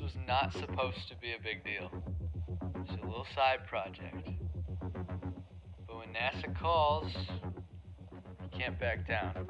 was not supposed to be a big deal. It's a little side project. But when NASA calls, you can't back down.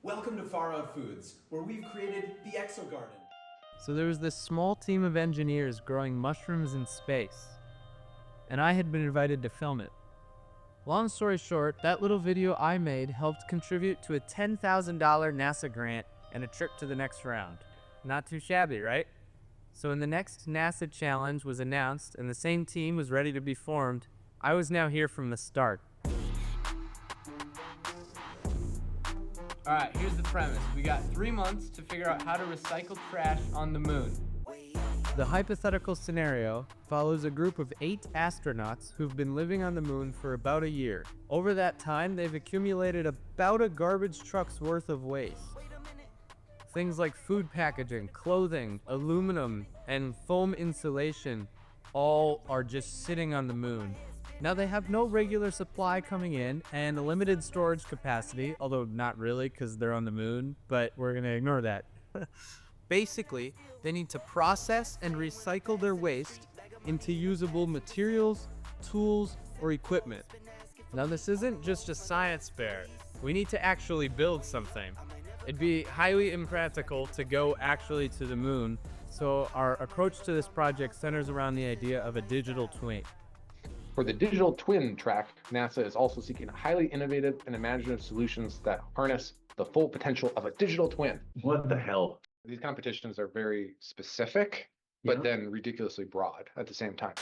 Welcome to Far Out Foods, where we've created the Exo Garden. So there was this small team of engineers growing mushrooms in space, and I had been invited to film it. Long story short, that little video I made helped contribute to a $10,000 NASA grant and a trip to the next round. Not too shabby, right? So when the next NASA challenge was announced and the same team was ready to be formed, I was now here from the start. Alright, here's the premise. We got 3 months to figure out how to recycle trash on the moon. The hypothetical scenario follows a group of 8 astronauts who've been living on the moon for about a year. Over that time, they've accumulated about a garbage truck's worth of waste. Things like food packaging, clothing, aluminum, and foam insulation all are just sitting on the moon. Now they have no regular supply coming in and a limited storage capacity, although not really because they're on the moon, but we're gonna ignore that. Basically, they need to process and recycle their waste into usable materials, tools, or equipment. Now this isn't just a science fair. We need to actually build something. It'd be highly impractical to go actually to the moon, so our approach to this project centers around the idea of a digital twin. For the digital twin track, NASA is also seeking highly innovative and imaginative solutions that harness the full potential of a digital twin. What the hell? These competitions are very specific, but then ridiculously broad at the same time.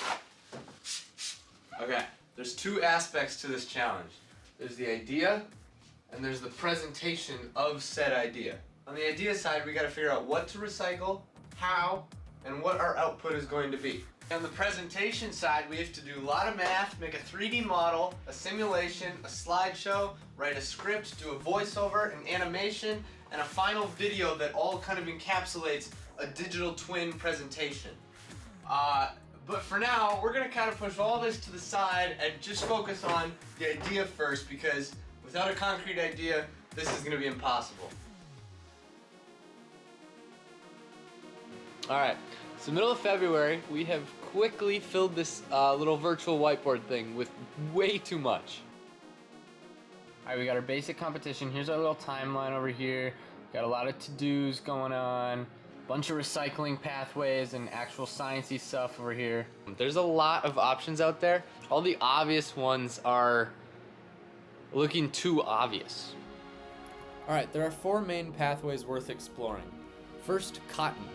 Okay, there's 2 aspects to this challenge. There's the idea, and there's the presentation of said idea. On the idea side, we gotta figure out what to recycle, how, and what our output is going to be. On the presentation side, we have to do a lot of math, make a 3D model, a simulation, a slideshow, write a script, do a voiceover, an animation, and a final video that all kind of encapsulates a digital twin presentation. But for now, we're gonna kind of push all this to the side and just focus on the idea first, because without a concrete idea, this is gonna be impossible. All right. So middle of February, we have quickly filled this little virtual whiteboard thing with way too much. All right, we got our basic competition. Here's our little timeline over here. Got a lot of to-dos going on, bunch of recycling pathways and actual sciencey stuff over here. There's a lot of options out there. All the obvious ones are looking too obvious. All right, there are 4 main pathways worth exploring. First, cotton.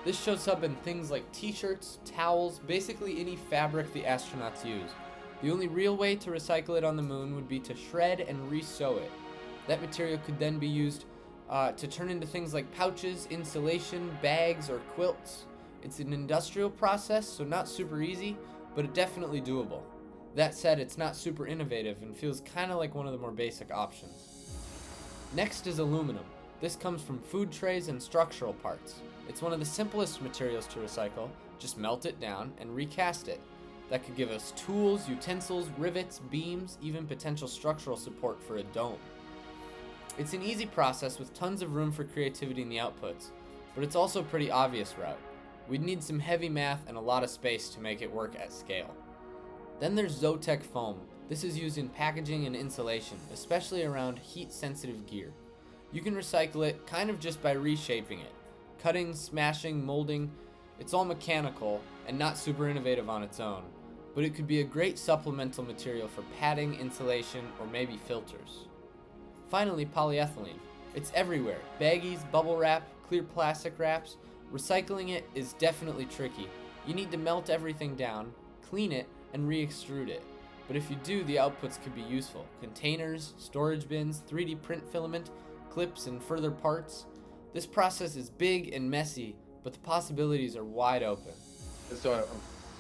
This shows up in things like t-shirts, towels, basically any fabric the astronauts use. The only real way to recycle it on the moon would be to shred and re-sew it. That material could then be used to turn into things like pouches, insulation, bags, or quilts. It's an industrial process, so not super easy, but definitely doable. That said, it's not super innovative and feels kind of like one of the more basic options. Next is aluminum. This comes from food trays and structural parts. It's one of the simplest materials to recycle. Just melt it down and recast it. That could give us tools, utensils, rivets, beams, even potential structural support for a dome. It's an easy process with tons of room for creativity in the outputs, but it's also a pretty obvious route. We'd need some heavy math and a lot of space to make it work at scale. Then there's Zotec foam. This is used in packaging and insulation, especially around heat-sensitive gear. You can recycle it kind of just by reshaping it. Cutting, smashing, molding, it's all mechanical and not super innovative on its own, but it could be a great supplemental material for padding, insulation, or maybe filters. Finally, polyethylene. It's everywhere. Baggies, bubble wrap, clear plastic wraps. Recycling it is definitely tricky. You need to melt everything down, clean it, and re-extrude it. But if you do, the outputs could be useful. Containers, storage bins, 3D print filament, clips, and further parts. This process is big and messy, but the possibilities are wide open. So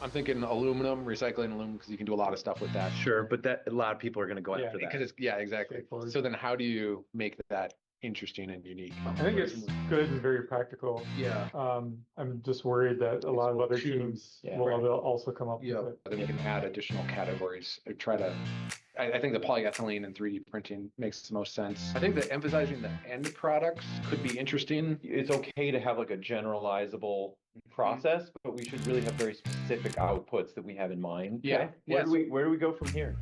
I'm thinking aluminum, recycling aluminum, because you can do a lot of stuff with that. Sure, but that a lot of people are going to go after that. Because it's, yeah, exactly. Straightforward. So then how do you make that interesting and unique? I think it's good and very practical. Yeah. I'm just worried that a lot of other teams will also come up with it. Then you can add additional categories. I think the polyethylene and 3D printing makes the most sense. I think that emphasizing the end products could be interesting. It's okay to have like a generalizable process, but we should really have very specific outputs that we have in mind. Yeah. Where do we go from here?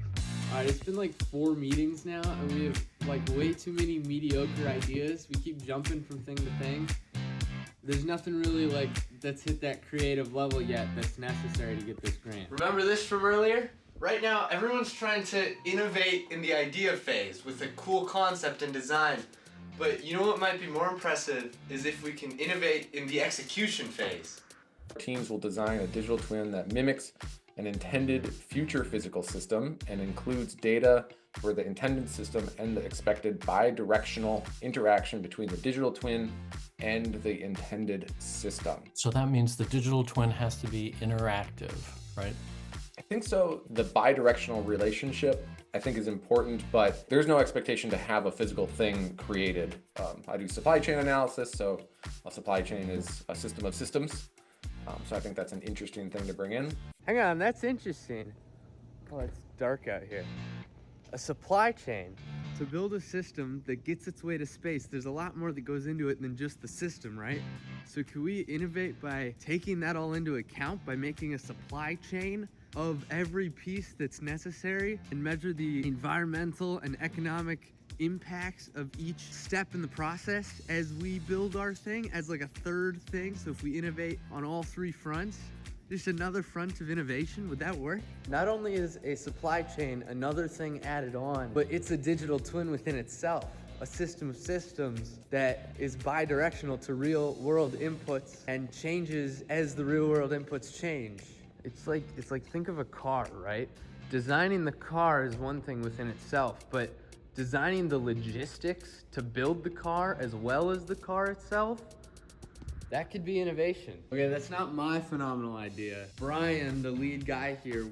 Alright, it's been like 4 meetings now, and we have like way too many mediocre ideas. We keep jumping from thing to thing. There's nothing really like that's hit that creative level yet that's necessary to get this grant. Remember this from earlier? Right now, everyone's trying to innovate in the idea phase with a cool concept and design. But you know what might be more impressive is if we can innovate in the execution phase. Teams will design a digital twin that mimics an intended future physical system and includes data for the intended system and the expected bi-directional interaction between the digital twin and the intended system. So that means the digital twin has to be interactive, right? I think so. The bi-directional relationship I think is important, but there's no expectation to have a physical thing created. I do supply chain analysis, so a supply chain is a system of systems. So I think that's an interesting thing to bring in. Hang on, that's interesting. Oh, it's dark out here. A supply chain. To build a system that gets its way to space, there's a lot more that goes into it than just the system, right? So can we innovate by taking that all into account, by making a supply chain of every piece that's necessary and measure the environmental and economic impacts of each step in the process as we build our thing as like a third thing? So if we innovate on all 3 fronts, just another front of innovation, would that work? Not only is a supply chain another thing added on, but it's a digital twin within itself, a system of systems that is bi-directional to real world inputs and changes as the real world inputs change. It's like think of a car, right? Designing the car is one thing within itself, but designing the logistics to build the car as well as the car itself, that could be innovation. Okay, that's not my phenomenal idea. Brian, the lead guy here,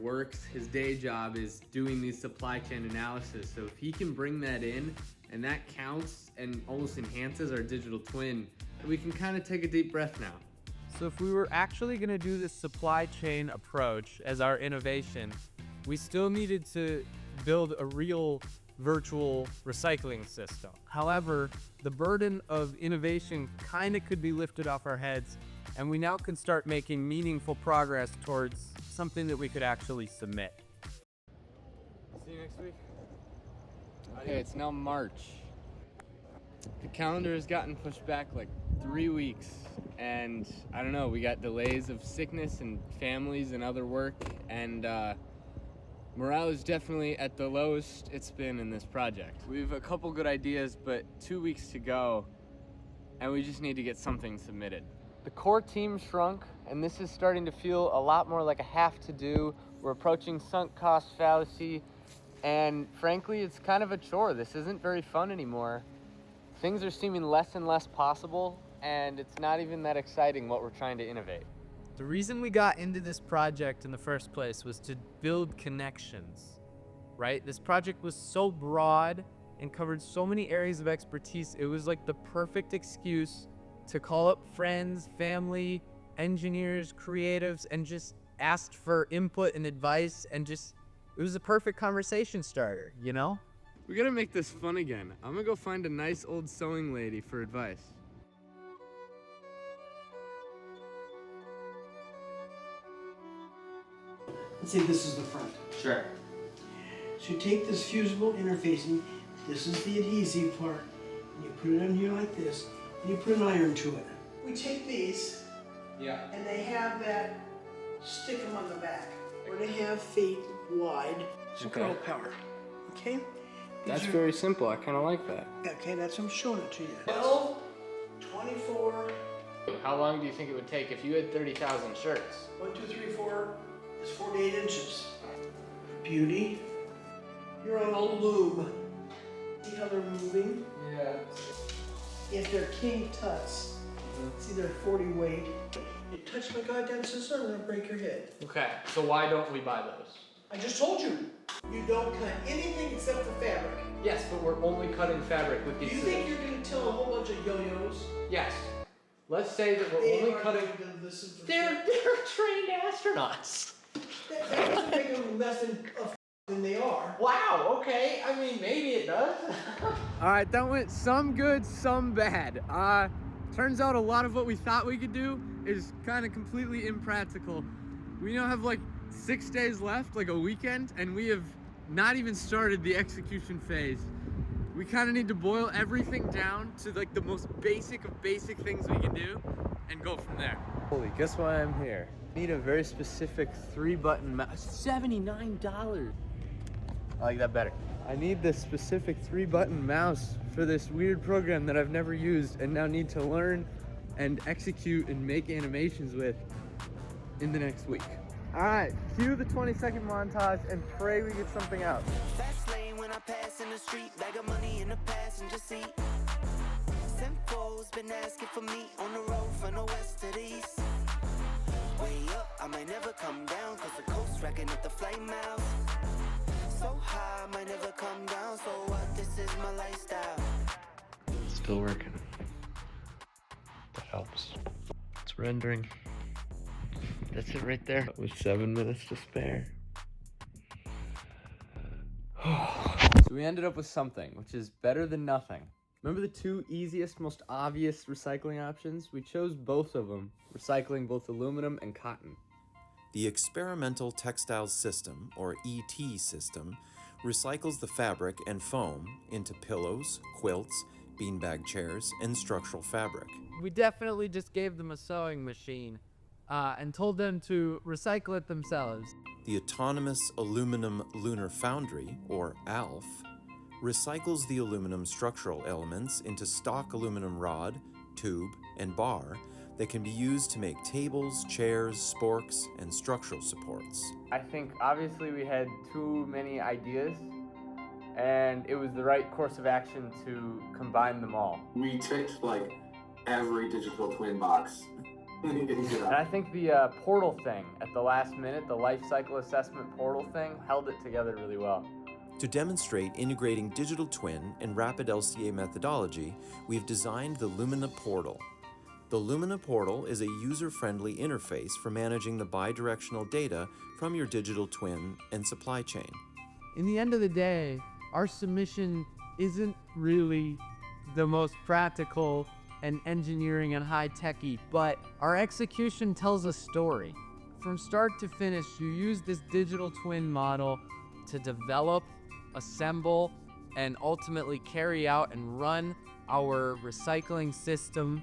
his day job is doing these supply chain analysis. So if he can bring that in and that counts and almost enhances our digital twin, we can kind of take a deep breath now. So if we were actually gonna do this supply chain approach as our innovation, we still needed to build a real virtual recycling system. However, the burden of innovation kind of could be lifted off our heads, and we now can start making meaningful progress towards something that we could actually submit. See you next week. Okay, it's now March. The calendar has gotten pushed back like 3 weeks, and I don't know, we got delays of sickness and families and other work, and morale is definitely at the lowest it's been in this project. We have a couple good ideas, but 2 weeks to go, and we just need to get something submitted. The core team shrunk, and this is starting to feel a lot more like a have to do. We're approaching sunk cost fallacy, and frankly, it's kind of a chore. This isn't very fun anymore. Things are seeming less and less possible, and it's not even that exciting what we're trying to innovate. The reason we got into this project in the first place was to build connections, right? This project was so broad and covered so many areas of expertise. It was like the perfect excuse to call up friends, family, engineers, creatives, and just asked for input and advice, and just, it was a perfect conversation starter, you know? We gotta make this fun again. I'm gonna go find a nice old sewing lady for advice. Let's say this is the front. Sure. So you take this fusible interfacing, this is the adhesive part, and you put it on here like this, and you put an iron to it. We take these, and they have that, stick them on the back. We're gonna have feet wide, so curl power, okay? That's very simple, I kinda like that. Okay, that's what I'm showing it to you. 12, 24, How long do you think it would take if you had 30,000 shirts? 1, 2, 3, 4, is 48 inches. beauty. You're on a loom. See how they're moving? Yeah. If they're king tuts, see they're 40 weight. You touch my goddamn sister, I'm gonna break your head. Okay, so why don't we buy those? I just told you. You don't cut anything except for fabric. Yes, but we're only cutting fabric with Do these. you think you're gonna tell a whole bunch of yo-yos? Yes. Let's say that we're They only aren't cutting. going to listen for They're trained astronauts. That doesn't make them less than they are. Wow. Okay. I mean, maybe it does. All right, that went some good, some bad. Turns out a lot of what we thought we could do is kind of completely impractical. We now have like 6 days left, like a weekend, and we have not even started the execution phase. We kind of need to boil everything down to like the most basic of basic things we can do and go from there. Holy, guess why I'm here? I need a very specific 3-button mouse. $79. I like that better. I need this specific 3-button mouse for this weird program that I've never used and now need to learn and execute and make animations with in the next week. All right, cue the 20-second montage and pray we get something out. Fast lane when I pass in the street, bag of money in the passenger seat. Simcoe's been asking for me on the road from the west to the east. Way up, I might never come down, cause the coast racking up the flight miles. So high, I might never come down, so what, this is my lifestyle. Still working. That helps. It's rendering. That's it right there. With 7 minutes to spare. So we ended up with something, which is better than nothing. Remember the 2 easiest, most obvious recycling options? We chose both of them, recycling both aluminum and cotton. The Experimental Textiles System, or ET system, recycles the fabric and foam into pillows, quilts, beanbag chairs, and structural fabric. We definitely just gave them a sewing machine and told them to recycle it themselves. The Autonomous Aluminum Lunar Foundry, or ALF, recycles the aluminum structural elements into stock aluminum rod, tube, and bar that can be used to make tables, chairs, sporks, and structural supports. I think obviously we had too many ideas, and it was the right course of action to combine them all. We ticked like every digital twin box. And I think the portal thing at the last minute, the life cycle assessment portal thing, held it together really well. To demonstrate integrating digital twin and rapid LCA methodology, we've designed the Lumina Portal. The Lumina Portal is a user-friendly interface for managing the bidirectional data from your digital twin and supply chain. In the end of the day, our submission isn't really the most practical and engineering and high-techy, but our execution tells a story. From start to finish, you use this digital twin model to develop, assemble, and ultimately carry out and run our recycling system.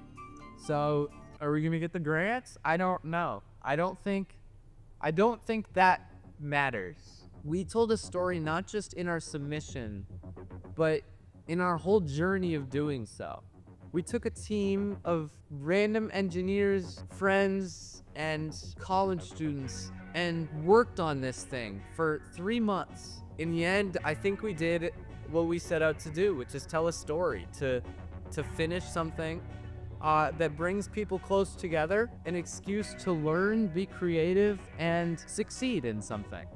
So, are we gonna get the grants? I don't know. I don't think that matters. We told a story not just in our submission, but in our whole journey of doing so. We took a team of random engineers, friends, and college students and worked on this thing for 3 months. In the end, I think we did what we set out to do, which is tell a story, to finish something that brings people close together, an excuse to learn, be creative, and succeed in something.